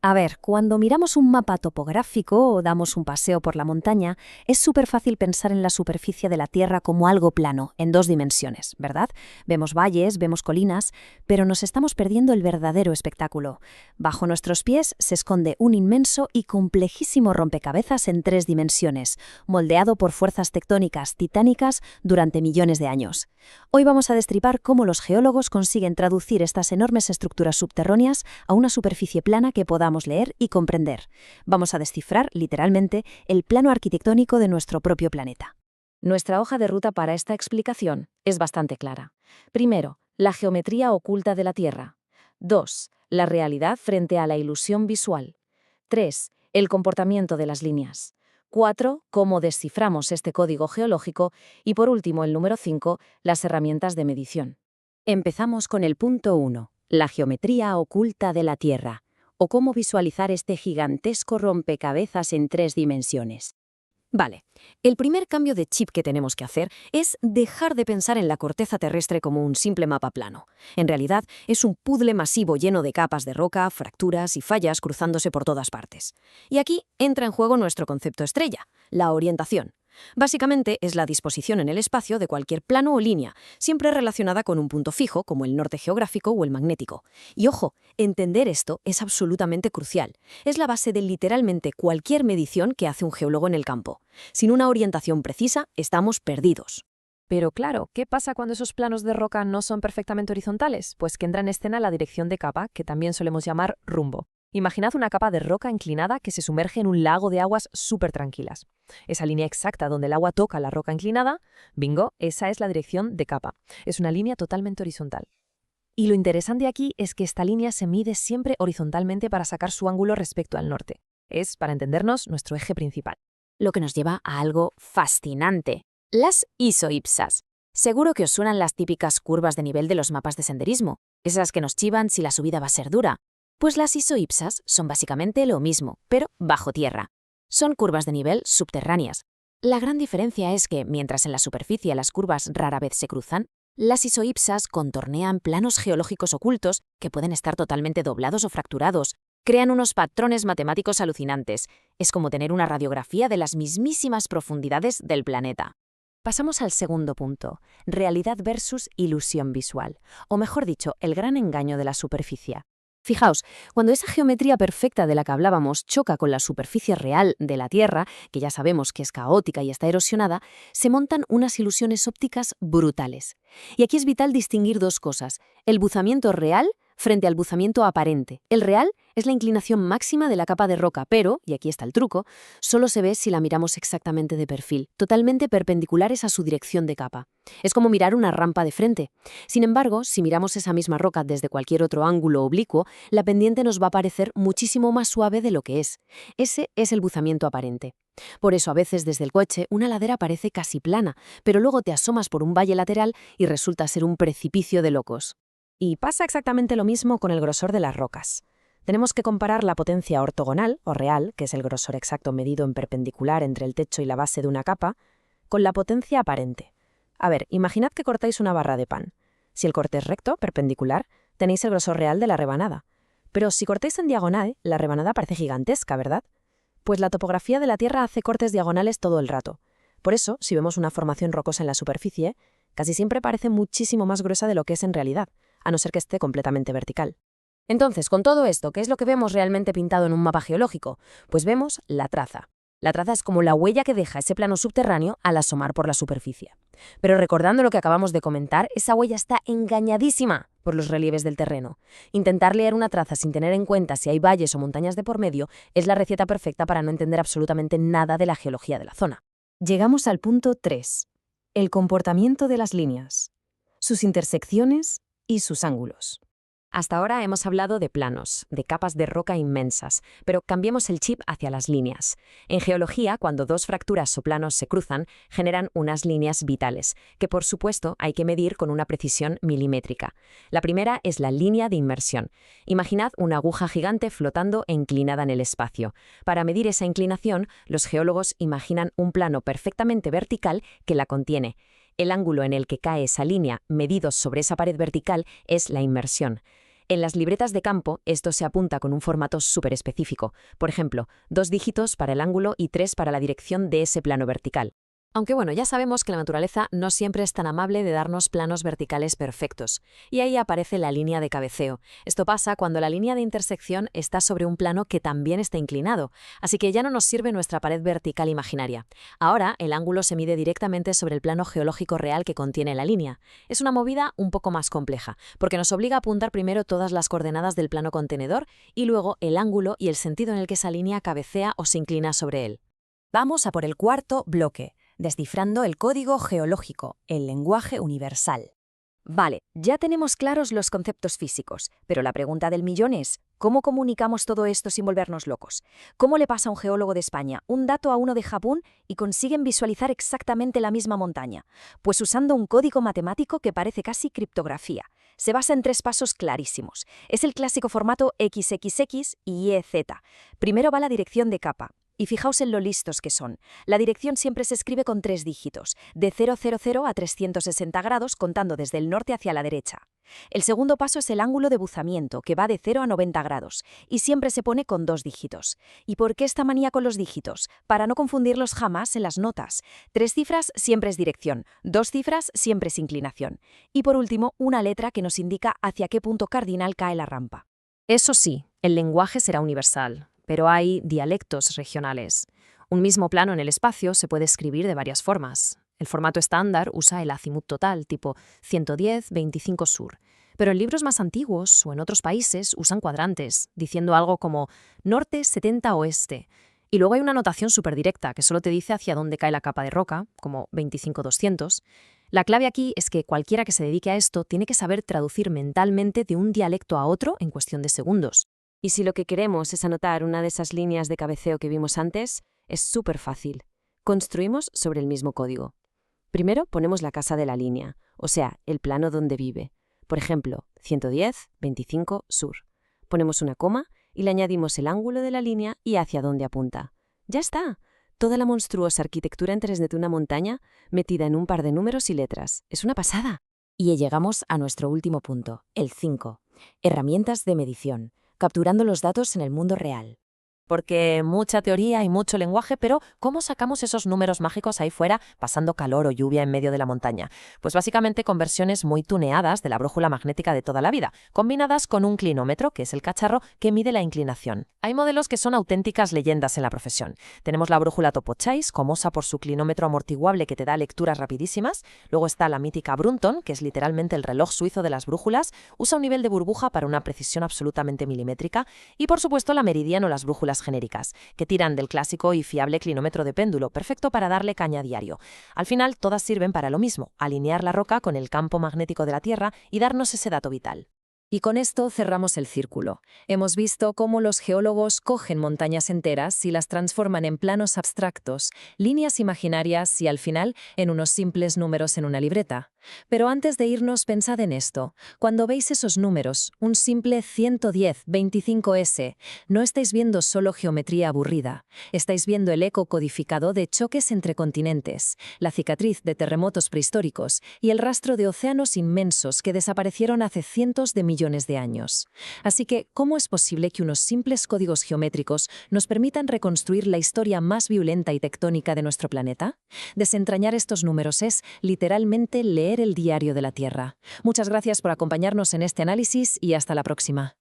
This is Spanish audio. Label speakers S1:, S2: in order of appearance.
S1: A ver, cuando miramos un mapa topográfico o damos un paseo por la montaña, es súper fácil pensar en la superficie de la Tierra como algo plano, en dos dimensiones, ¿verdad? Vemos valles, vemos colinas, pero nos estamos perdiendo el verdadero espectáculo. Bajo nuestros pies se esconde un inmenso y complejísimo rompecabezas en tres dimensiones, moldeado por fuerzas tectónicas titánicas durante millones de años. Hoy vamos a destripar cómo los geólogos consiguen traducir estas enormes estructuras subterráneas a una superficie plana que podamos leer y comprender. Vamos a descifrar, literalmente, el plano arquitectónico de nuestro propio planeta.
S2: Nuestra hoja de ruta para esta explicación es bastante clara. Primero, la geometría oculta de la Tierra. 2. La realidad frente a la ilusión visual. 3. El comportamiento de las líneas. 4. Cómo desciframos este código geológico. Y por último, el número 5, las herramientas de medición. Empezamos con el punto 1, la geometría oculta de la Tierra, o cómo visualizar este gigantesco rompecabezas en tres dimensiones. Vale, el primer cambio de chip que tenemos que hacer es dejar de pensar en la corteza terrestre como un simple mapa plano. En realidad, es un puzzle masivo lleno de capas de roca, fracturas y fallas cruzándose por todas partes. Y aquí entra en juego nuestro concepto estrella, la orientación. Básicamente es la disposición en el espacio de cualquier plano o línea, siempre relacionada con un punto fijo, como el norte geográfico o el magnético. Y ojo, entender esto es absolutamente crucial. Es la base de literalmente cualquier medición que hace un geólogo en el campo. Sin una orientación precisa, estamos perdidos.
S3: Pero claro, ¿qué pasa cuando esos planos de roca no son perfectamente horizontales? Pues que entra en escena la dirección de capa, que también solemos llamar rumbo. Imaginad una capa de roca inclinada que se sumerge en un lago de aguas súper tranquilas. Esa línea exacta donde el agua toca la roca inclinada, bingo, esa es la dirección de capa. Es una línea totalmente horizontal. Y lo interesante aquí es que esta línea se mide siempre horizontalmente para sacar su ángulo respecto al norte. Es, para entendernos, nuestro eje principal.
S2: Lo que nos lleva a algo fascinante, las isoipsas. Seguro que os suenan las típicas curvas de nivel de los mapas de senderismo, esas que nos chivan si la subida va a ser dura. Pues las isoipsas son básicamente lo mismo, pero bajo tierra. Son curvas de nivel subterráneas. La gran diferencia es que, mientras en la superficie las curvas rara vez se cruzan, las isoipsas contornean planos geológicos ocultos que pueden estar totalmente doblados o fracturados. Crean unos patrones matemáticos alucinantes. Es como tener una radiografía de las mismísimas profundidades del planeta. Pasamos al segundo punto, realidad versus ilusión visual, o mejor dicho, el gran engaño de la superficie. Fijaos, cuando esa geometría perfecta de la que hablábamos choca con la superficie real de la Tierra, que ya sabemos que es caótica y está erosionada, se montan unas ilusiones ópticas brutales. Y aquí es vital distinguir dos cosas, el buzamiento real frente al buzamiento aparente. El real es la inclinación máxima de la capa de roca, pero, y aquí está el truco, solo se ve si la miramos exactamente de perfil, totalmente perpendiculares a su dirección de capa. Es como mirar una rampa de frente. Sin embargo, si miramos esa misma roca desde cualquier otro ángulo oblicuo, la pendiente nos va a parecer muchísimo más suave de lo que es. Ese es el buzamiento aparente. Por eso a veces desde el coche una ladera parece casi plana, pero luego te asomas por un valle lateral y resulta ser un precipicio de locos.
S3: Y pasa exactamente lo mismo con el grosor de las rocas. Tenemos que comparar la potencia ortogonal, o real, que es el grosor exacto medido en perpendicular entre el techo y la base de una capa, con la potencia aparente. A ver, imaginad que cortáis una barra de pan. Si el corte es recto, perpendicular, tenéis el grosor real de la rebanada. Pero si cortáis en diagonal, la rebanada parece gigantesca, ¿verdad? Pues la topografía de la Tierra hace cortes diagonales todo el rato. Por eso, si vemos una formación rocosa en la superficie, casi siempre parece muchísimo más gruesa de lo que es en realidad, a no ser que esté completamente vertical. Entonces, con todo esto, ¿qué es lo que vemos realmente pintado en un mapa geológico? Pues vemos la traza. La traza es como la huella que deja ese plano subterráneo al asomar por la superficie. Pero recordando lo que acabamos de comentar, esa huella está engañadísima por los relieves del terreno. Intentar leer una traza sin tener en cuenta si hay valles o montañas de por medio es la receta perfecta para no entender absolutamente nada de la geología de la zona.
S2: Llegamos al punto 3. El comportamiento de las líneas, sus intersecciones y sus ángulos. Hasta ahora hemos hablado de planos, de capas de roca inmensas, pero cambiemos el chip hacia las líneas. En geología, cuando dos fracturas o planos se cruzan, generan unas líneas vitales, que por supuesto hay que medir con una precisión milimétrica. La primera es la línea de inmersión. Imaginad una aguja gigante flotando e inclinada en el espacio. Para medir esa inclinación, los geólogos imaginan un plano perfectamente vertical que la contiene. El ángulo en el que cae esa línea, medido sobre esa pared vertical, es la inmersión.
S3: En las libretas de campo, esto se apunta con un formato súper específico. Por ejemplo, 2 dígitos para el ángulo y 3 para la dirección de ese plano vertical.
S2: Aunque bueno, ya sabemos que la naturaleza no siempre es tan amable de darnos planos verticales perfectos. Y ahí aparece la línea de cabeceo. Esto pasa cuando la línea de intersección está sobre un plano que también está inclinado, así que ya no nos sirve nuestra pared vertical imaginaria. Ahora, el ángulo se mide directamente sobre el plano geológico real que contiene la línea. Es una movida un poco más compleja, porque nos obliga a apuntar primero todas las coordenadas del plano contenedor y luego el ángulo y el sentido en el que esa línea cabecea o se inclina sobre él.
S1: Vamos a por el cuarto bloque, descifrando el código geológico, el lenguaje universal. Vale, ya tenemos claros los conceptos físicos, pero la pregunta del millón es, ¿cómo comunicamos todo esto sin volvernos locos? ¿Cómo le pasa a un geólogo de España un dato a uno de Japón y consiguen visualizar exactamente la misma montaña? Pues usando un código matemático que parece casi criptografía. Se basa en 3 pasos clarísimos. Es el clásico formato XXX y YZ. Primero va la dirección de capa. Y fijaos en lo listos que son. La dirección siempre se escribe con 3 dígitos, de 000 a 360 grados contando desde el norte hacia la derecha. El segundo paso es el ángulo de buzamiento, que va de 0 a 90 grados, y siempre se pone con 2 dígitos. ¿Y por qué esta manía con los dígitos? Para no confundirlos jamás en las notas. 3 cifras siempre es dirección, 2 cifras siempre es inclinación. Y por último, una letra que nos indica hacia qué punto cardinal cae la rampa.
S3: Eso sí, el lenguaje será universal, pero hay dialectos regionales. Un mismo plano en el espacio se puede escribir de varias formas. El formato estándar usa el acimut total, tipo 110-25 sur. Pero en libros más antiguos o en otros países usan cuadrantes, diciendo algo como norte 70 oeste. Y luego hay una notación súper directa que solo te dice hacia dónde cae la capa de roca, como 25-200. La clave aquí es que cualquiera que se dedique a esto tiene que saber traducir mentalmente de un dialecto a otro en cuestión de segundos. Y si lo que queremos es anotar una de esas líneas de cabeceo que vimos antes, es súper fácil. Construimos sobre el mismo código. Primero ponemos la casa de la línea, o sea, el plano donde vive. Por ejemplo, 110-25 sur. Ponemos una coma y le añadimos el ángulo de la línea y hacia dónde apunta. ¡Ya está! Toda la monstruosa arquitectura en 3D de una montaña metida en un par de números y letras. ¡Es una pasada!
S1: Y llegamos a nuestro último punto, el 5. Herramientas de medición, capturando los datos en el mundo real. Porque mucha teoría y mucho lenguaje, pero ¿cómo sacamos esos números mágicos ahí fuera pasando calor o lluvia en medio de la montaña? Pues básicamente con versiones muy tuneadas de la brújula magnética de toda la vida, combinadas con un clinómetro, que es el cacharro que mide la inclinación. Hay modelos que son auténticas leyendas en la profesión. Tenemos la brújula Topo-Chase, famosa por su clinómetro amortiguable que te da lecturas rapidísimas. Luego está la mítica Brunton, que es literalmente el reloj suizo de las brújulas, usa un nivel de burbuja para una precisión absolutamente milimétrica. Y por supuesto la Meridian o las brújulas genéricas, que tiran del clásico y fiable clinómetro de péndulo, perfecto para darle caña a diario. Al final, todas sirven para lo mismo, alinear la roca con el campo magnético de la Tierra y darnos ese dato vital.
S3: Y con esto cerramos el círculo. Hemos visto cómo los geólogos cogen montañas enteras y las transforman en planos abstractos, líneas imaginarias y al final en unos simples números en una libreta. Pero antes de irnos, pensad en esto. Cuando veis esos números, un simple 110-25S, no estáis viendo solo geometría aburrida. Estáis viendo el eco codificado de choques entre continentes, la cicatriz de terremotos prehistóricos y el rastro de océanos inmensos que desaparecieron hace cientos de millones de años. Así que, ¿cómo es posible que unos simples códigos geométricos nos permitan reconstruir la historia más violenta y tectónica de nuestro planeta? Desentrañar estos números es, literalmente, leer el diario de la Tierra. Muchas gracias por acompañarnos en este análisis y hasta la próxima.